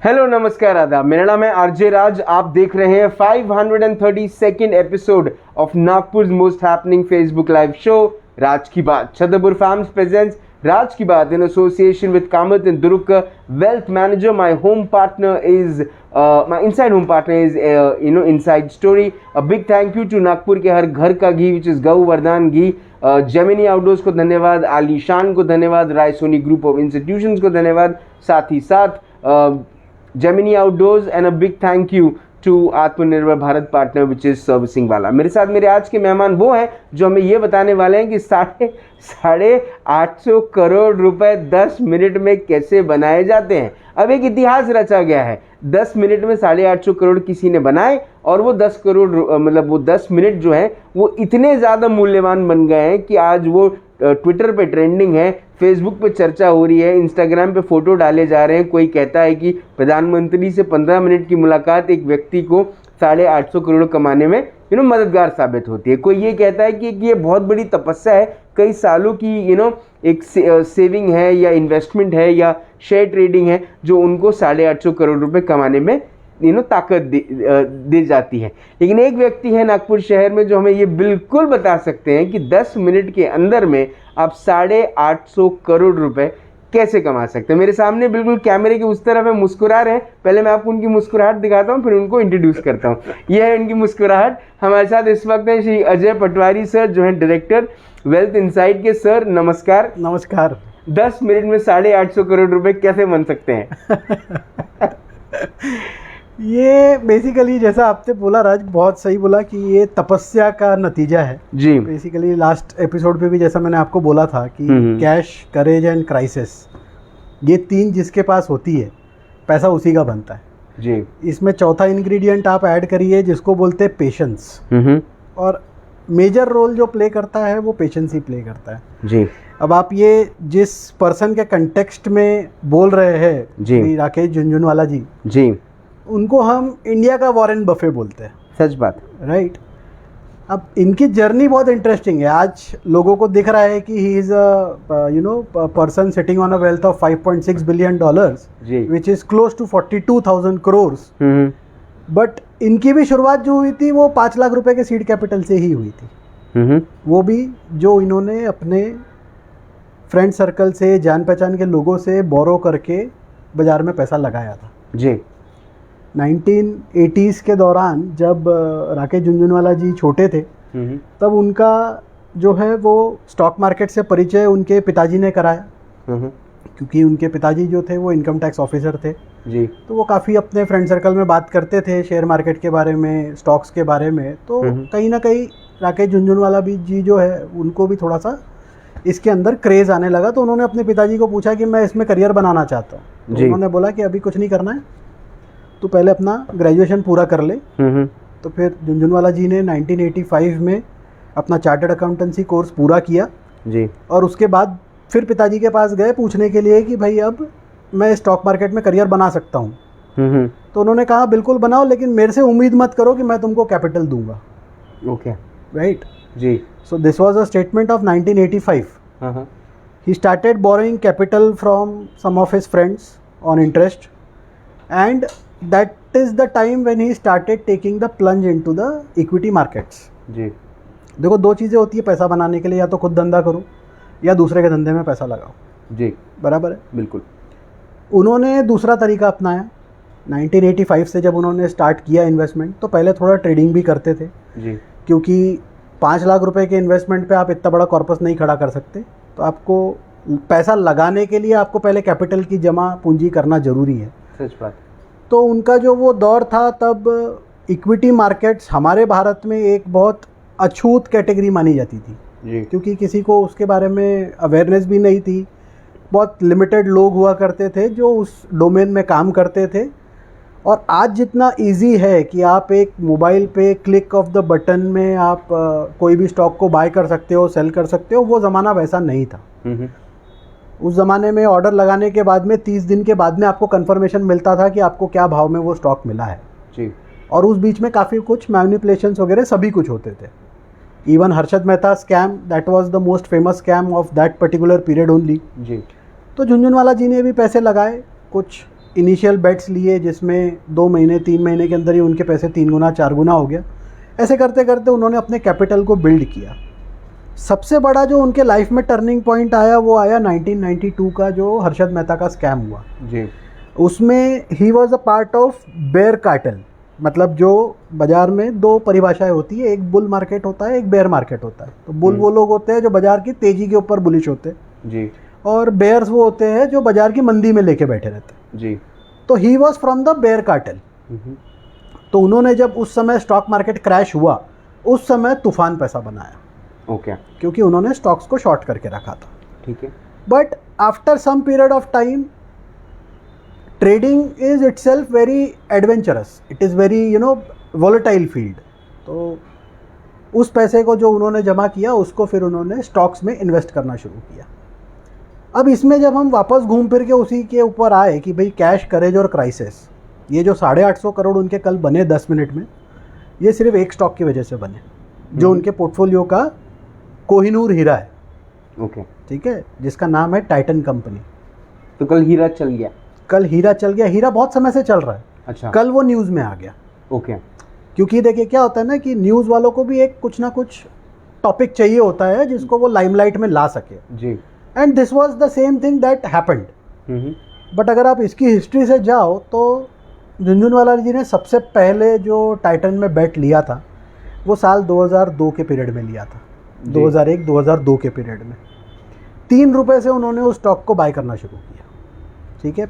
Hello नमस्कार आदाब, मेरा नाम है आरजे राज। आप देख रहे हैं 532nd episode of Nagpur most happening Facebook live show राज की बात। छतरपुर फार्म्स प्रेजेंट्स राज की बात in association with Kamath and Durukka, wealth manager. My home partner is my inside home partner is inside story. A big thank you to Nagpur के हर घर का घी which is गौ वरदान घी, जेमिनी आउटडोर्स को धन्यवाद, आलीशान को धन्यवाद, Rai Soni group of institutions को धन्यवाद, साथ ही साथ Gemini outdoors and a big thank you to Atmanirbhar Bharat partner which is servicing वाला। मेरे साथ मेरे आज के मेहमान वो हैं जो हमें ये बताने वाले हैं कि साढ़े 800 करोड़ रुपए 10 मिनट में कैसे बनाए जाते हैं। अब एक इतिहास रचा गया है, 10 मिनट में 850 करोड़ किसी ने बनाए और वो 10 करोड़ मतलब वो 10 मिनट जो है वो इतने ज़्यादा मूल्यवान बन गए हैं कि आज वो ट्विटर पे ट्रेंडिंग है, फेसबुक पे चर्चा हो रही है, इंस्टाग्राम पे फोटो डाले जा रहे हैं। कोई कहता है कि प्रधानमंत्री से 15 मिनट की मुलाकात एक व्यक्ति को 850 करोड़ कमाने में मददगार साबित होती है। कोई ये कहता है कि ये बहुत बड़ी तपस्या है, कई सालों की एक सेविंग है या इन्वेस्टमेंट है या शेयर ट्रेडिंग है जो उनको 850 करोड़ रुपए कमाने में ताकत दे जाती है। लेकिन एक व्यक्ति है नागपुर शहर में जो हमें ये बिल्कुल बता सकते हैं कि 10 मिनट के अंदर में आप 850 करोड़ रुपए कैसे कमा सकते हैं। मेरे सामने बिल्कुल कैमरे के उस तरफ है, मुस्कुरा रहे हैं। पहले मैं आपको उनकी मुस्कुराहट दिखाता हूँ, फिर उनको इंट्रोड्यूस करता हूँ। यह है उनकी मुस्कुराहट। हमारे साथ इस वक्त हैं श्री अजय पटवारी सर जो हैं डायरेक्टर वेल्थ इनसाइट के। सर नमस्कार। नमस्कार। 10 मिनट में 850 करोड़ रुपए कैसे बन सकते हैं? ये बेसिकली जैसा आपने बोला राज, बहुत सही बोला कि ये तपस्या का नतीजा है जी। बेसिकली लास्ट एपिसोड पे भी जैसा मैंने आपको बोला था कि कैश, करेज एंड क्राइसिस, ये तीन जिसके पास होती है पैसा उसी का बनता है जी। इसमें चौथा इंग्रेडिएंट आप ऐड करिए जिसको बोलते हैं पेशेंस, और मेजर रोल जो प्ले करता है वो पेशेंस ही प्ले करता है जी। अब आप ये जिस पर्सन के कंटेक्स्ट में बोल रहे हैं जी, राकेश झुनझुनवाला जी, उनको हम इंडिया का वॉरेन बफे बोलते हैं। सच बात, राइट। अब इनकी जर्नी बहुत इंटरेस्टिंग है। आज लोगों को दिख रहा है कि he is a person sitting on a wealth of $5.6 billion which is close to 42,000 crore. But इनकी भी शुरुआत जो हुई थी वो 5 लाख रुपए के सीड कैपिटल से ही हुई थी। वो भी जो इन्होंने अपने फ्रेंड सर्कल से, जान पहचान के लोगों से बोरो करके बाजार में पैसा लगाया था जी। 1980s के दौरान जब राकेश झुनझुनवाला जी छोटे थे तब उनका जो है वो स्टॉक मार्केट से परिचय उनके पिताजी ने कराया, क्योंकि उनके पिताजी जो थे वो इनकम टैक्स ऑफिसर थे जी। तो वो काफ़ी अपने फ्रेंड सर्कल में बात करते थे शेयर मार्केट के बारे में, स्टॉक्स के बारे में। तो कहीं ना कहीं राकेश झुनझुनवाला भी जी जो है उनको भी थोड़ा सा इसके अंदर क्रेज़ आने लगा। तो उन्होंने अपने पिताजी को पूछा कि मैं इसमें करियर बनाना चाहता हूँ। तो उन्होंने बोला कि अभी कुछ नहीं करना है, तो पहले अपना ग्रेजुएशन पूरा कर ले। तो फिर झुनझुनवाला जी ने 1985 में अपना चार्टर्ड अकाउंटेंसी कोर्स पूरा किया जी। और उसके बाद फिर पिताजी के पास गए पूछने के लिए कि भाई अब मैं स्टॉक मार्केट में करियर बना सकता हूँ। तो उन्होंने कहा बिल्कुल बनाओ, लेकिन मेरे से उम्मीद मत करो कि मैं तुमको कैपिटल दूंगा। Okay, right ji. So this was a statement of 1985। He started borrowing capital from some of his friends on interest and that is the time when he started taking the plunge into the equity markets जी। देखो दो चीज़ें होती है पैसा बनाने के लिए, या तो खुद धंधा करो या दूसरे के धंधे में पैसा लगाओ जी। बराबर है, बिल्कुल। उन्होंने दूसरा तरीका अपनाया 1985 से। जब उन्होंने स्टार्ट किया इन्वेस्टमेंट तो पहले थोड़ा ट्रेडिंग भी करते थे जी, क्योंकि 5 लाख रुपए के इन्वेस्टमेंट पे आप इतना बड़ा कॉर्पस नहीं खड़ा कर सकते। तो आपको पैसा लगाने के लिए आपको पहले कैपिटल की जमा पूंजी करना ज़रूरी है। सच बात। तो उनका जो वो दौर था तब इक्विटी मार्केट्स हमारे भारत में एक बहुत अछूत कैटेगरी मानी जाती थी जी, क्योंकि किसी को उसके बारे में अवेयरनेस भी नहीं थी। बहुत लिमिटेड लोग हुआ करते थे जो उस डोमेन में काम करते थे। और आज जितना इजी है कि आप एक मोबाइल पे क्लिक ऑफ द बटन में आप कोई भी स्टॉक को बाय कर सकते हो, सेल कर सकते हो, वो ज़माना वैसा नहीं था। उस ज़माने में ऑर्डर लगाने के बाद में 30 दिन के बाद में आपको कंफर्मेशन मिलता था कि आपको क्या भाव में वो स्टॉक मिला है जी। और उस बीच में काफ़ी कुछ मैनिपुलेशंस वगैरह सभी कुछ होते थे। Even Harshad Mehta scam, that was the most famous scam of that particular period only ji. तो झुनझुनवाला जी ने भी पैसे लगाए, कुछ इनिशियल बेट्स लिए जिसमें 2 महीने 3 महीने के अंदर ही उनके पैसे 3 गुना 4 गुना हो गया। ऐसे करते करते उन्होंने अपने कैपिटल को बिल्ड किया। सबसे बड़ा जो उनके लाइफ में टर्निंग पॉइंट आया वो आया 1992 का, जो हर्षद मेहता का स्कैम हुआ जी। उसमें he was a part of bear cartel. मतलब जो बाजार में 2 परिभाषाएं होती है, एक बुल मार्केट होता है, एक बेयर मार्केट होता है। तो बुल वो लोग होते हैं जो बाजार की तेजी के ऊपर बुलिश होते हैं जी, और बेयर्स वो होते हैं जो बाजार की मंदी में लेके बैठे रहते हैं जी। तो he was from the bear cartel. तो उन्होंने जब उस समय स्टॉक मार्केट क्रैश हुआ उस समय तूफान पैसा बनाया। ओके। क्योंकि उन्होंने स्टॉक्स को शॉर्ट करके रखा था। ठीक है। But after some period of time trading is itself very adventurous, it is very volatile field. तो उस पैसे को जो उन्होंने जमा किया उसको फिर उन्होंने स्टॉक्स में इन्वेस्ट करना शुरू किया। अब इसमें जब हम वापस घूम फिर के उसी के ऊपर आए कि भाई कैश, करेज और क्राइसिस, ये जो 850 करोड़ उनके कल बने 10 मिनट में, ये सिर्फ एक स्टॉक की वजह से बने जो उनके पोर्टफोलियो का कोहिनूर हीरा है। ओके। ठीक है, जिसका नाम है टाइटन कंपनी। तो कल हीरा चल गया? कल हीरा चल गया। हीरा बहुत समय से चल रहा है। अच्छा। कल वो न्यूज़ में आ गया। ओके। क्योंकि देखिए क्या होता है ना कि न्यूज़ वालों को भी एक कुछ ना कुछ टॉपिक चाहिए होता है जिसको वो लाइमलाइट में ला सके। जी। And this was the same thing that happened. But अगर आप इसकी हिस्ट्री से जाओ तो झुनझुनवाला जी ने सबसे पहले जो टाइटन में बेट लिया था वो साल 2002 के पीरियड में लिया था। 2001-2002 के पीरियड में 3 रुपये से उन्होंने उस स्टॉक को बाय करना शुरू किया। ठीक है,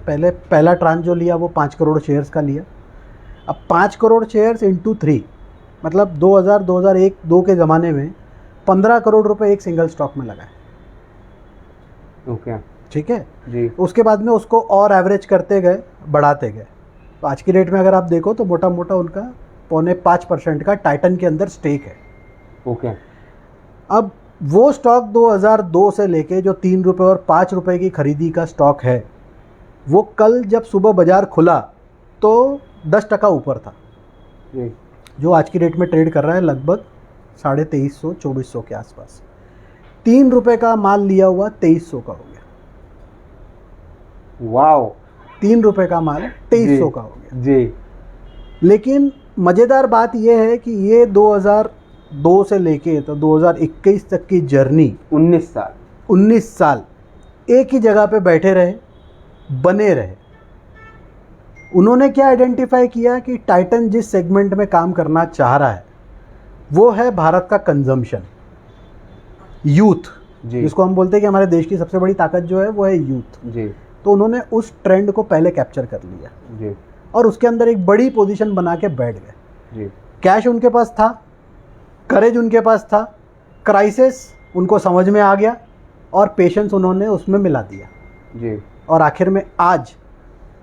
पहला ट्रांच जो लिया वो 5 करोड़ शेयर्स का लिया। अब 5 करोड़ शेयर्स इंटू 3 मतलब 2000-2001-2 के ज़माने में 15 करोड़ रुपए एक सिंगल स्टॉक में लगाए। ओके। ठीक है जी। उसके बाद में उसको और एवरेज करते गए, बढ़ाते गए। तो आज की डेट में अगर आप देखो तो मोटा मोटा उनका 4.5% का टाइटन के अंदर स्टेक है। ओके। अब वो स्टॉक 2002 से लेके जो 3 रुपये और 5 रुपये की खरीदी का स्टॉक है वो कल जब सुबह बाजार खुला तो 10% ऊपर था। जी। जो आज की डेट में ट्रेड कर रहा है लगभग 2300-2400 के आसपास। 3 रुपये का माल लिया हुआ 2300 का हो गया। वाओ। 3 रुपये का माल 2300 का हो गया। जी। लेकिन मज़ेदार बात यह है कि ये 2002 से लेके तो 2021 तक की जर्नी 19 साल एक ही जगह पे बैठे रहे, बने रहे। उन्होंने क्या आइडेंटिफाई किया कि टाइटन जिस सेगमेंट में काम करना चाह रहा है वो है भारत का कंजम्पशन, यूथ, जिसको हम बोलते हैं कि हमारे देश की सबसे बड़ी ताकत जो है वो है यूथ। जी। तो उन्होंने उस ट्रेंड को पहले कैप्चर कर लिया। जी। और उसके अंदर एक बड़ी पोजीशन बना के बैठ गए। जी। कैश उनके पास था, करेज उनके पास था, क्राइसिस उनको समझ में आ गया और पेशेंस उन्होंने उसमें मिला दिया। जी। और आखिर में आज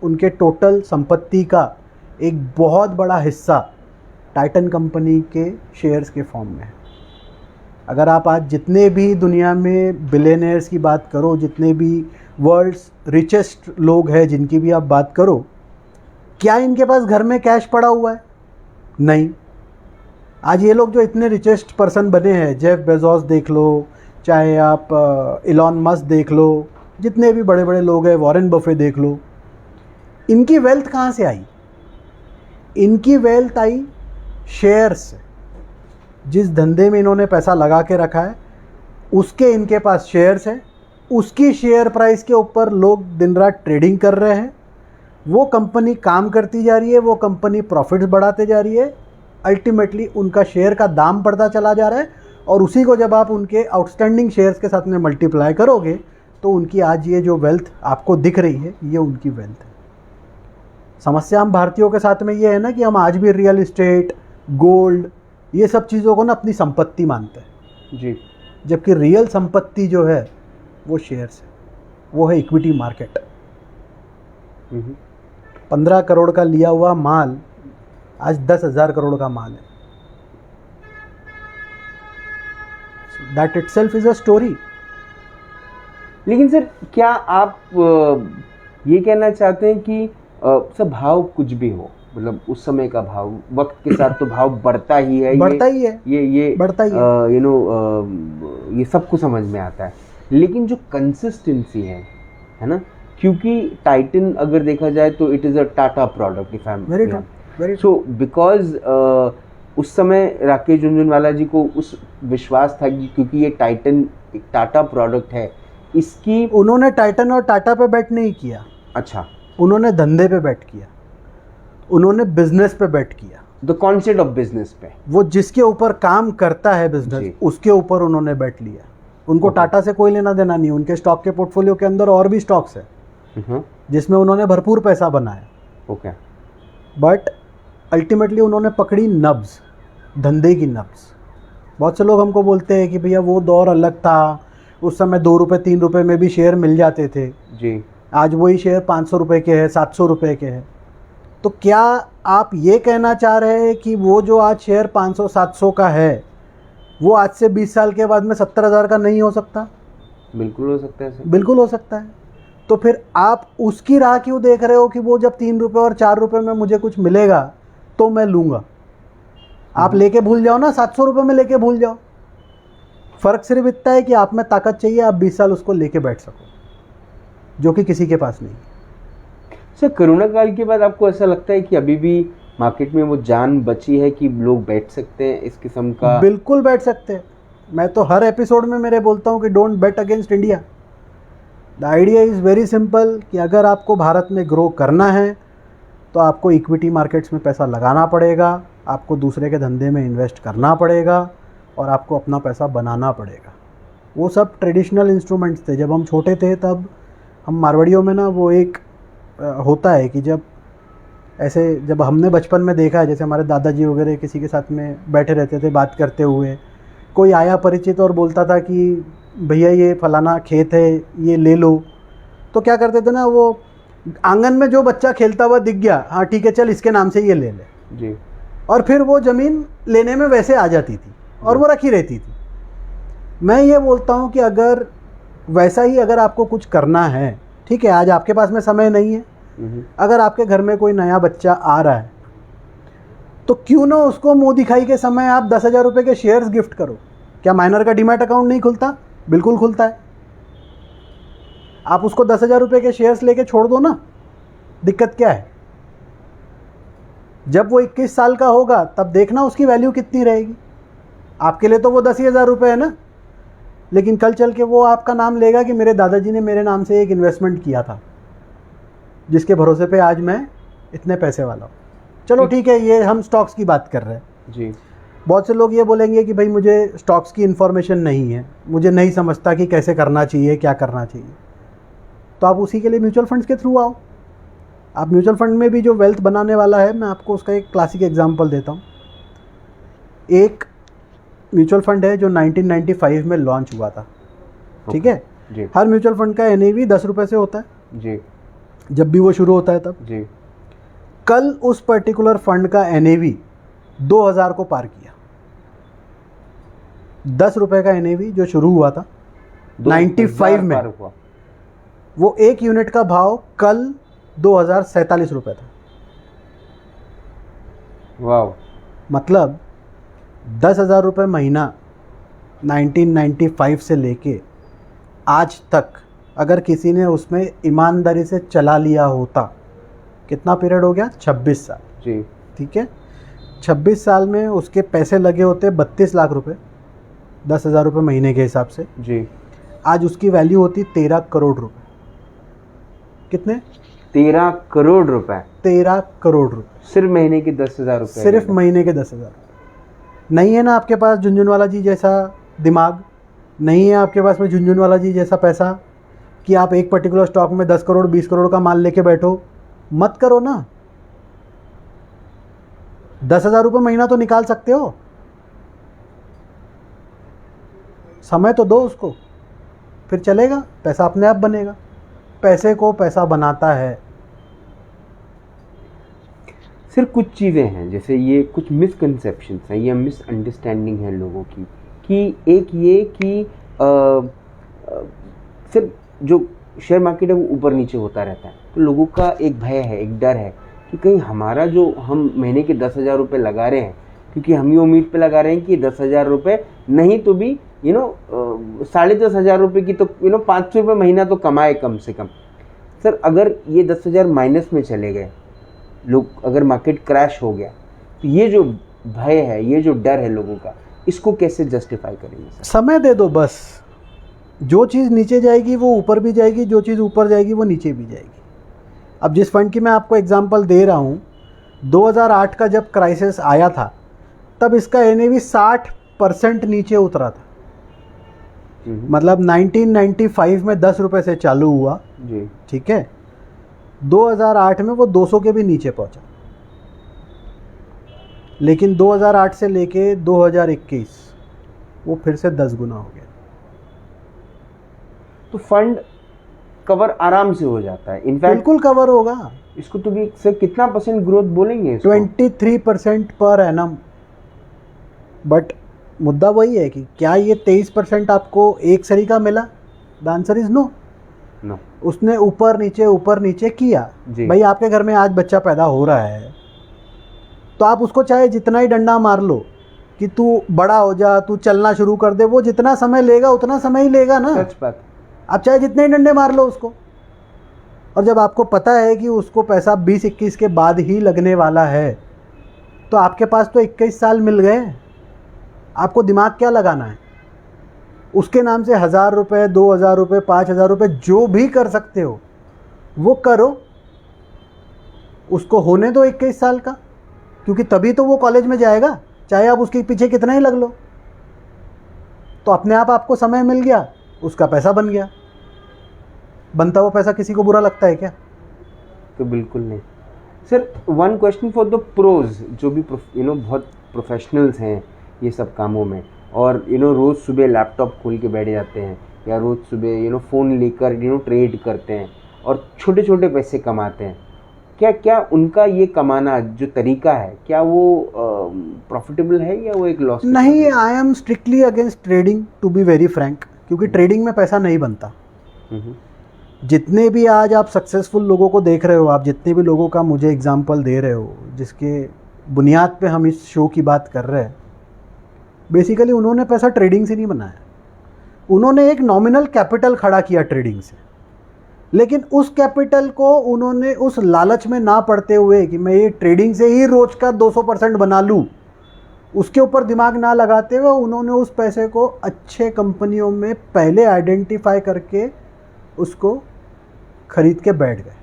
उनके टोटल संपत्ति का एक बहुत बड़ा हिस्सा टाइटन कंपनी के शेयर्स के फॉर्म में है। अगर आप आज जितने भी दुनिया में बिलियनियर्स की बात करो, जितने भी वर्ल्ड्स रिचेस्ट लोग हैं जिनकी भी आप बात करो, क्या इनके पास घर में कैश पड़ा हुआ है? नहीं। आज ये लोग जो इतने रिचेस्ट पर्सन बने हैं, जेफ बेजोस देख लो, चाहे आप इलॉन मस्क देख लो, जितने भी बड़े बड़े लोग हैं, वॉरेन बफे देख लो, इनकी वेल्थ कहाँ से आई? इनकी वेल्थ आई शेयर्स से। जिस धंधे में इन्होंने पैसा लगा के रखा है उसके इनके पास शेयर्स हैं, उसकी शेयर प्राइस के ऊपर लोग दिन रात ट्रेडिंग कर रहे हैं। वो कंपनी काम करती जा रही है, वो कंपनी प्रॉफिट्स बढ़ाते जा रही है, अल्टीमेटली उनका शेयर का दाम बढ़ता चला जा रहा है। और उसी को जब आप उनके आउटस्टैंडिंग शेयर्स के साथ में मल्टीप्लाई करोगे तो उनकी आज ये जो वेल्थ आपको दिख रही है ये उनकी वेल्थ है। समस्या हम भारतीयों के साथ में ये है ना कि हम आज भी रियल इस्टेट, गोल्ड, ये सब चीज़ों को ना अपनी संपत्ति मानते हैं। जी। जबकि रियल संपत्ति जो है वो शेयर्स है, वो है इक्विटी मार्केट। 15 करोड़ का लिया हुआ माल आज 10,000 करोड़ का माल है। That itself is a story. लेकिन सर क्या आप ये कहना चाहते हैं कि सब भाव कुछ भी हो, मतलब उस समय का भाव वक्त के साथ तो भाव बढ़ता ही है, बढ़ता ही है, ये बढ़ता ही है, ये सब कुछ समझ में आता है। लेकिन जो कंसिस्टेंसी है ना, क्योंकि टाइटन अगर देखा जाए तो it is a Tata product if I am very true, very so because उस समय राकेश झुनझुनवाला जी को उस विश्वास था कि क्योंकि ये टाइटन एक टाटा प्रोडक्ट है, इसकी उन्होंने टाइटन और टाटा पे बेट नहीं किया। अच्छा, उन्होंने धंधे पे बेट किया, उन्होंने बिजनेस पे बेट किया। द कॉन्सेप्ट ऑफ बिजनेस पे, वो जिसके ऊपर काम करता है बिजनेस, उसके ऊपर उन्होंने बेट लिया। उनको टाटा से कोई लेना देना नहीं। उनके स्टॉक के पोर्टफोलियो के अंदर और भी स्टॉक्स है जिसमें उन्होंने भरपूर पैसा बनाया। ओके, बट अल्टीमेटली उन्होंने पकड़ी नब्ज, धंधे की नब्ज। बहुत से लोग हमको बोलते हैं कि भैया वो दौर अलग था, उस समय 2 रुपये 3 रुपये में भी शेयर मिल जाते थे जी, आज वही शेयर 500 रुपये के हैं, 700 रुपये के हैं। तो क्या आप ये कहना चाह रहे हैं कि वो जो आज शेयर 500-700 का है वो आज से 20 साल के बाद में 70,000 का नहीं हो सकता? बिल्कुल हो सकता है सर, बिल्कुल हो सकता है। तो फिर आप उसकी राह क्यों देख रहे हो कि वो जब 3 रुपये और 4 रुपये में मुझे कुछ मिलेगा तो मैं लूँगा? आप लेके भूल जाओ ना, 700 रुपये में लेके भूल जाओ। फ़र्क सिर्फ इतना है कि आप में ताकत चाहिए, आप 20 साल उसको लेके बैठ सको, जो कि किसी के पास नहीं। सर कोरोना काल के बाद आपको ऐसा लगता है कि अभी भी मार्केट में वो जान बची है कि लोग बैठ सकते हैं इस किस्म का? बिल्कुल बैठ सकते हैं। मैं तो हर एपिसोड में मेरे बोलता हूँ कि don't bet against India. The idea is very simple कि अगर आपको भारत में ग्रो करना है तो आपको इक्विटी मार्केट्स में पैसा लगाना पड़ेगा, आपको दूसरे के धंधे में इन्वेस्ट करना पड़ेगा और आपको अपना पैसा बनाना पड़ेगा। वो सब ट्रेडिशनल इंस्ट्रूमेंट्स थे। जब हम छोटे थे तब हम मारवाड़ियों में ना वो एक होता है कि जब हमने बचपन में देखा है, जैसे हमारे दादाजी वगैरह किसी के साथ में बैठे रहते थे बात करते हुए, कोई आया परिचित और बोलता था कि भैया ये फलाना खेत है, ये ले लो, तो क्या करते थे ना, वो आंगन में जो बच्चा खेलता हुआ दिख गया, हाँ ठीक है चल इसके नाम से ये ले ले जी, और फिर वो ज़मीन लेने में वैसे आ जाती थी और वो रखी रहती थी। मैं ये बोलता हूँ कि अगर वैसा ही अगर आपको कुछ करना है, ठीक है आज आपके पास में समय नहीं है, अगर आपके घर में कोई नया बच्चा आ रहा है तो क्यों ना उसको मुँह दिखाई के समय आप 10,000 रुपये के शेयर्स गिफ्ट करो। क्या माइनर का डीमैट अकाउंट नहीं खुलता? बिल्कुल खुलता है। आप उसको 10,000 रुपये के शेयर्स लेके छोड़ दो ना, दिक्कत क्या है? जब वो 21 साल का होगा तब देखना उसकी वैल्यू कितनी रहेगी। आपके लिए तो वो 10,000 रुपये है ना, लेकिन कल चल के वो आपका नाम लेगा कि मेरे दादाजी ने मेरे नाम से एक इन्वेस्टमेंट किया था जिसके भरोसे पे आज मैं इतने पैसे वाला हूँ। चलो ठीक है, ये हम स्टॉक्स की बात कर रहे हैं जी। बहुत से लोग ये बोलेंगे कि भाई मुझे स्टॉक्स की इन्फॉर्मेशन नहीं है, मुझे नहीं समझता कि कैसे करना चाहिए, क्या करना चाहिए। तो आप उसी के लिए म्यूचुअल फंड्स के थ्रू आओ। आप म्यूचुअल फंड में भी जो वेल्थ बनाने वाला है, मैं आपको उसका एक क्लासिक एग्जांपल देता हूँ। एक म्यूचुअल फंड है जो 1995 में लॉन्च हुआ था, ठीक है जी। हर म्यूचुअल फंड का NAV 10 रुपये से होता है जी, जब भी वो शुरू होता है तब जी। कल उस पर्टिकुलर फंड का NAV 2000 को पार किया। 10 रुपये का NAV जो शुरू हुआ था 95 में, वो एक यूनिट का भाव कल 2047 रुपये था। वाव। मतलब 10,000 रुपये महीना 1995 से लेके आज तक अगर किसी ने उसमें ईमानदारी से चला लिया होता, कितना पीरियड हो गया? 26 साल जी, ठीक है। 26 साल में उसके पैसे लगे होते 32 लाख रुपए, 10,000 रुपये महीने के हिसाब से जी। आज उसकी वैल्यू होती 13 करोड़ रुपए। कितने? 13 करोड़ रुपए। 13 करोड़ रुपए सिर्फ महीने के 10,000 रुपए। सिर्फ महीने के 10,000। नहीं है ना आपके पास झुनझुनवाला जी जैसा दिमाग, नहीं है आपके पास में झुनझुनवाला जी जैसा पैसा कि आप एक पर्टिकुलर स्टॉक में 10 करोड़ 20 करोड़ का माल लेके बैठो। मत करो ना। 10,000 रुपये महीना तो निकाल सकते हो, समय तो दो उसको, फिर चलेगा, पैसा अपने आप बनेगा। पैसे को पैसा बनाता है। सिर्फ कुछ चीज़ें हैं, जैसे ये कुछ मिसकंसेप्शंस हैं या मिसअंडरस्टैंडिंग है लोगों की, कि एक ये कि सिर्फ जो शेयर मार्केट है वो ऊपर नीचे होता रहता है, तो लोगों का एक भय है, एक डर है कि कहीं हमारा जो हम महीने के 10,000 रुपये लगा रहे हैं, क्योंकि हम ये उम्मीद पे लगा रहे हैं कि 10,000 रुपये नहीं तो भी 10,500 रुपये की तो 500 रुपये महीना तो कमाए कम से कम। सर अगर ये 10,000 माइनस में चले गए लोग, अगर मार्केट क्रैश हो गया, तो ये जो भय है, ये जो डर है लोगों का, इसको कैसे जस्टिफाई करेंगे? समय दे दो बस। जो चीज़ नीचे जाएगी वो ऊपर भी जाएगी, जो चीज़ ऊपर जाएगी वो नीचे भी जाएगी। अब जिस फंड की मैं आपको एग्जांपल दे रहा हूँ, 2008 का जब क्राइसिस आया था तब इसका NAV 60% नीचे उतरा था। मतलब 1995 में 10 रुपये से चालू हुआ जी, ठीक है, 2008 में वो 200 के भी नीचे पहुंचा। लेकिन 2008 से लेके 2021 वो फिर से 10 गुना हो गया। तो फंड कवर आराम से हो जाता है, इनफैक्ट बिल्कुल कवर होगा। इसको तो भी सर कितना % ग्रोथ बोलेंगे इसको? 23% पर एनम। बट मुद्दा वही है कि क्या ये 23% आपको एक सरी का मिला? The answer is no. No, उसने ऊपर नीचे किया। भाई आपके घर में आज बच्चा पैदा हो रहा है तो आप उसको चाहे जितना ही डंडा मार लो कि तू बड़ा हो जा, तू चलना शुरू कर दे, वो जितना समय लेगा उतना समय ही लेगा ना। सच बात। आप चाहे जितने ही डंडे मार लो उसको, और जब आपको पता है कि उसको पैसा 20-21 के बाद ही लगने वाला है तो आपके पास तो 21 साल मिल गए। आपको दिमाग क्या लगाना है? उसके नाम से 1,000 रुपये, 2,000 रुपये, 5,000 रुपये जो भी कर सकते हो वो करो। उसको होने दो 21 साल का, क्योंकि तभी तो वो कॉलेज में जाएगा, चाहे आप उसके पीछे कितना ही लग लो। तो अपने आप आपको समय मिल गया, उसका पैसा बन गया। बनता हुआ पैसा किसी को बुरा लगता है क्या? तो बिल्कुल नहीं। Sir one question for the pros, जो भी बहुत प्रोफेशनल्स हैं ये सब कामों में, और रोज़ सुबह लैपटॉप खोल के बैठ जाते हैं, या रोज़ सुबह फ़ोन लेकर ट्रेड करते हैं और छोटे छोटे पैसे कमाते हैं, क्या उनका ये कमाना जो तरीका है, क्या वो प्रॉफिटेबल है या वो एक लॉस? नहीं, I am strictly against trading, to be very frank, क्योंकि ट्रेडिंग में पैसा नहीं बनता। जितने भी आज आप सक्सेसफुल लोगों को देख रहे हो, आप जितने भी लोगों का मुझे एग्जांपल दे रहे हो, जिसके बुनियाद पे हम इस शो की बात कर रहे हैं, बेसिकली उन्होंने पैसा ट्रेडिंग से नहीं बनाया। उन्होंने एक नॉमिनल कैपिटल खड़ा किया ट्रेडिंग से, लेकिन उस कैपिटल को उन्होंने उस लालच में ना पड़ते हुए कि मैं ये ट्रेडिंग से ही रोज का 200% बना लूँ, उसके ऊपर दिमाग ना लगाते हुए उन्होंने उस पैसे को अच्छे कंपनियों में पहले आइडेंटिफाई करके उसको खरीद के बैठ गए,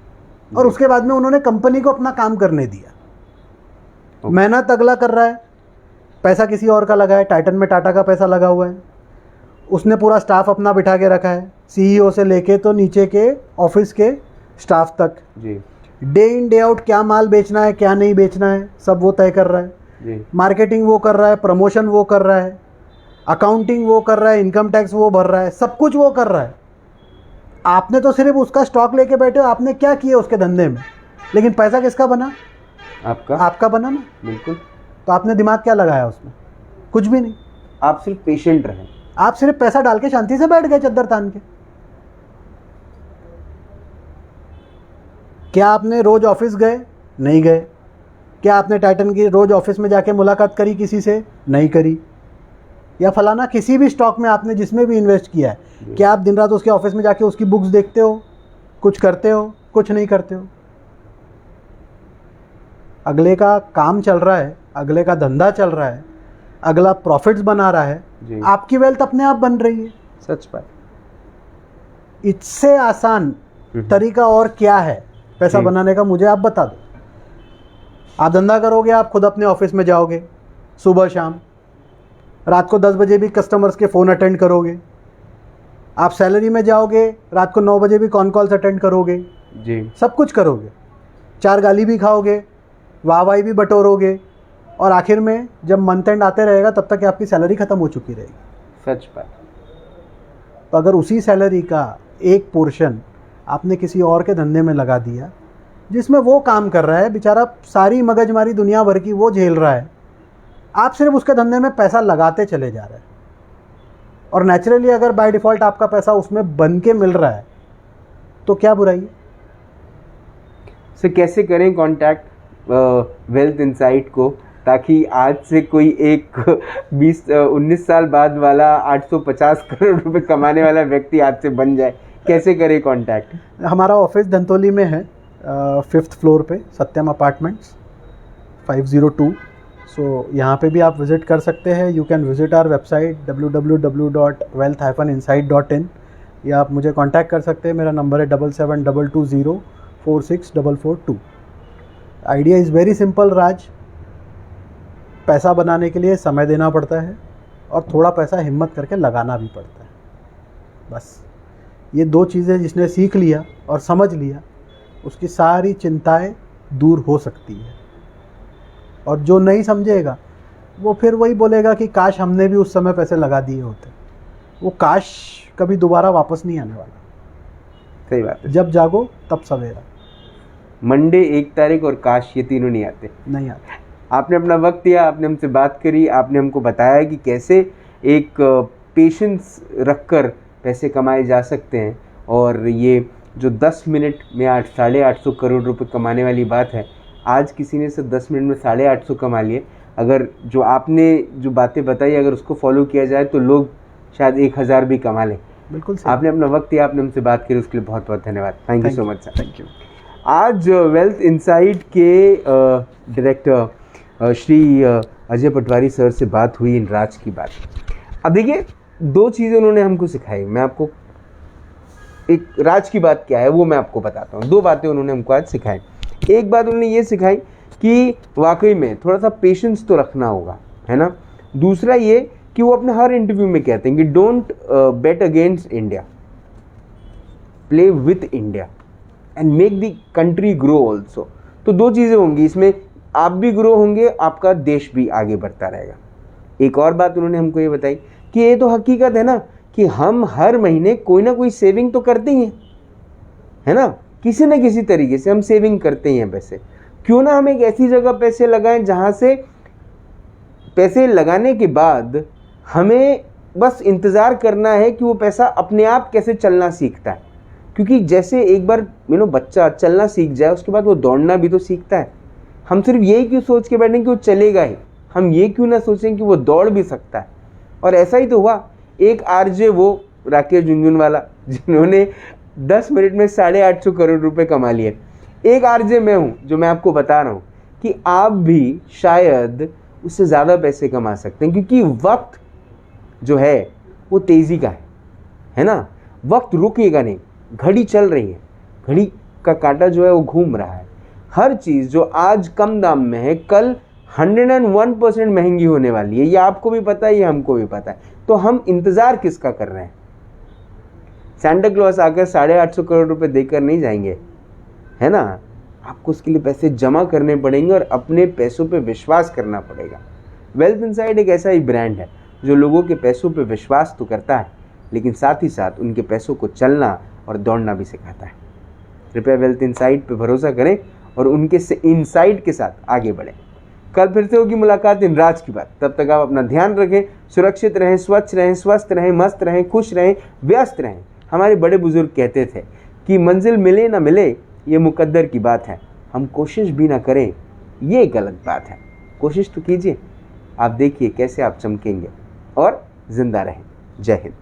और उसके बाद में उन्होंने कंपनी को अपना काम करने दिया। मेहनत अगला कर रहा है, पैसा किसी और का लगा है। टाइटन में टाटा का पैसा लगा हुआ है, उसने पूरा स्टाफ अपना बिठा के रखा है, CEO से लेके तो नीचे के ऑफिस के स्टाफ तक जी। डे इन डे आउट क्या माल बेचना है, क्या नहीं बेचना है, सब वो तय कर रहा है जी। मार्केटिंग वो कर रहा है, प्रमोशन वो कर रहा है, अकाउंटिंग वो कर रहा है, इनकम टैक्स वो भर रहा है, सब कुछ वो कर रहा है। आपने तो सिर्फ उसका स्टॉक लेके बैठे हो, आपने क्या किया उसके धंधे में, लेकिन पैसा किसका बना? आपका बना ना। बिल्कुल। तो आपने दिमाग क्या लगाया उसमें? कुछ भी नहीं। आप सिर्फ पेशेंट रहे, आप सिर्फ पैसा डाल के शांति से बैठ गए चद्दर तान के। क्या आपने रोज ऑफिस गए? नहीं गए। क्या आपने टाइटन की रोज ऑफिस में जाके मुलाकात करी किसी से? नहीं करी। या फलाना किसी भी स्टॉक में आपने जिसमें भी इन्वेस्ट किया है, क्या आप दिन रात उसके ऑफिस में जाके उसकी बुक्स देखते हो, कुछ करते हो? कुछ नहीं करते हो। अगले का काम चल रहा है, अगले का धंधा चल रहा है, अगला प्रॉफिट्स बना रहा है, आपकी वेल्थ अपने आप बन रही है। सच बात। इससे आसान तरीका और क्या है पैसा बनाने का? मुझे आप बता दो। आप धंधा करोगे, आप खुद अपने ऑफिस में जाओगे सुबह शाम, रात को 10 बजे भी कस्टमर्स के फ़ोन अटेंड करोगे, आप सैलरी में जाओगे, रात को 9 बजे भी कॉन कॉल्स अटेंड करोगे जी, सब कुछ करोगे, 4 गाली भी खाओगे, वाहवाही भी बटोरोगे, और आखिर में जब मंथ एंड आते रहेगा तब तक आपकी सैलरी ख़त्म हो चुकी रहेगी। सच बात। तो अगर उसी सैलरी का एक पोर्शन आपने किसी और के धंधे में लगा दिया जिसमें वो काम कर रहा है, बेचारा सारी मगजमारी दुनिया भर की वो झेल रहा है, आप सिर्फ उसके धंधे में पैसा लगाते चले जा रहे हैं, और नेचुरली अगर बाय डिफ़ॉल्ट आपका पैसा उसमें बन के मिल रहा है तो क्या बुराई है? सर कैसे करें कांटेक्ट वेल्थ इनसाइट को, ताकि आज से कोई एक 20-19 साल बाद वाला 850 करोड़ रुपए कमाने वाला व्यक्ति आज से बन जाए? कैसे करें कांटेक्ट? हमारा ऑफिस धंतोली में है, 5th फ्लोर पे, सत्यम अपार्टमेंट्स 502। सो यहाँ पे भी आप विज़िट कर सकते हैं। You can visit our website www.wealth-insight.in, या आप मुझे कांटेक्ट कर सकते हैं। मेरा नंबर है 7722046442। आइडिया इज़ वेरी सिंपल राज। पैसा बनाने के लिए समय देना पड़ता है और थोड़ा पैसा हिम्मत करके लगाना भी पड़ता है। बस ये दो चीज़ें जिसने सीख लिया और समझ लिया, उसकी सारी चिंताएं दूर हो सकती है। और जो नहीं समझेगा वो फिर वही बोलेगा कि काश हमने भी उस समय पैसे लगा दिए होते। वो काश कभी दोबारा वापस नहीं आने वाला। सही बात है। जब जागो तब सवेरा। मंडे, 1 तारीख और काश, ये तीनों नहीं आते। आपने अपना वक्त दिया, आपने हमसे बात करी, आपने हमको बताया कि कैसे एक पेशेंस रखकर पैसे कमाए जा सकते हैं। और ये जो 10 मिनट में 850 करोड़ रुपए कमाने वाली बात है, आज किसी ने सिर्फ 10 मिनट में 850 कमा लिए। अगर जो आपने जो बातें बताई अगर उसको फॉलो किया जाए तो लोग शायद 1000 भी कमा लें। बिल्कुल। आपने अपना वक्त दिया, आपने हमसे बात करी, उसके लिए बहुत बहुत धन्यवाद। Thank you so much sir. Thank you. आज वेल्थ इनसाइट के डायरेक्टर श्री अजय पटवारी सर से बात हुई इन राज की बात। अब देखिए, 2 चीज़ें उन्होंने हमको सिखाई। मैं आपको एक राज की बात क्या है वो मैं आपको बताता हूँ। 2 बातें उन्होंने हमको आज सिखाई। एक बात उन्होंने ये सिखाई कि वाकई में थोड़ा सा पेशेंस तो रखना होगा, है ना। दूसरा ये कि वो अपने हर इंटरव्यू में कहते हैं कि don't bet against India, play with India and make the country grow also. तो 2 चीज़ें होंगी इसमें, आप भी ग्रो होंगे, आपका देश भी आगे बढ़ता रहेगा। एक और बात उन्होंने हमको ये बताई कि ये तो हकीकत है ना कि हम हर महीने कोई ना कोई सेविंग तो करते ही हैं, है ना। किसी न किसी तरीके से हम सेविंग करते ही हैं पैसे। क्यों ना हम एक ऐसी जगह पैसे लगाएं जहां से पैसे लगाने के बाद हमें बस इंतज़ार करना है कि वो पैसा अपने आप कैसे चलना सीखता है। क्योंकि जैसे एक बार बच्चा चलना सीख जाए उसके बाद वो दौड़ना भी तो सीखता है। हम सिर्फ यही क्यों सोच के बैठें कि वो चलेगा ही, हम ये क्यों ना सोचें कि वो दौड़ भी सकता है। और ऐसा ही तो हुआ। एक आरजे वो राकेश झुनझुनवाला जिन्होंने 10 मिनट में 850 करोड़ रुपए कमा लिए। एक आरजे मैं हूँ जो मैं आपको बता रहा हूँ कि आप भी शायद उससे ज़्यादा पैसे कमा सकते हैं। क्योंकि वक्त जो है वो तेज़ी का है ना। वक्त रुकेगा नहीं, घड़ी चल रही है, घड़ी का कांटा जो है वो घूम रहा है। हर चीज़ जो आज कम दाम में है कल 101% महंगी होने वाली है। ये आपको भी पता है, ये हमको भी पता है। तो हम इंतज़ार किसका कर रहे हैं? सेंटा क्लॉज आकर 850 करोड़ रुपए देकर नहीं जाएंगे, है ना। आपको उसके लिए पैसे जमा करने पड़ेंगे और अपने पैसों पे विश्वास करना पड़ेगा। वेल्थ इनसाइट एक ऐसा ही ब्रांड है जो लोगों के पैसों पे विश्वास तो करता है, लेकिन साथ ही साथ उनके पैसों को चलना और दौड़ना भी सिखाता है। कृपया वेल्थ इनसाइट पे भरोसा करें और उनके इनसाइट के साथ आगे बढ़ें। कल फिर से होगी मुलाकात इन राज की बात। तब तक आप अपना ध्यान रखें, सुरक्षित रहें, स्वच्छ रहें, स्वस्थ रहें, मस्त रहें, खुश रहें, व्यस्त रहें। हमारे बड़े बुजुर्ग कहते थे कि मंजिल मिले ना मिले ये मुकद्दर की बात है, हम कोशिश भी ना करें ये गलत बात है। कोशिश तो कीजिए, आप देखिए कैसे आप चमकेंगे और जिंदा रहें। जय हिंद।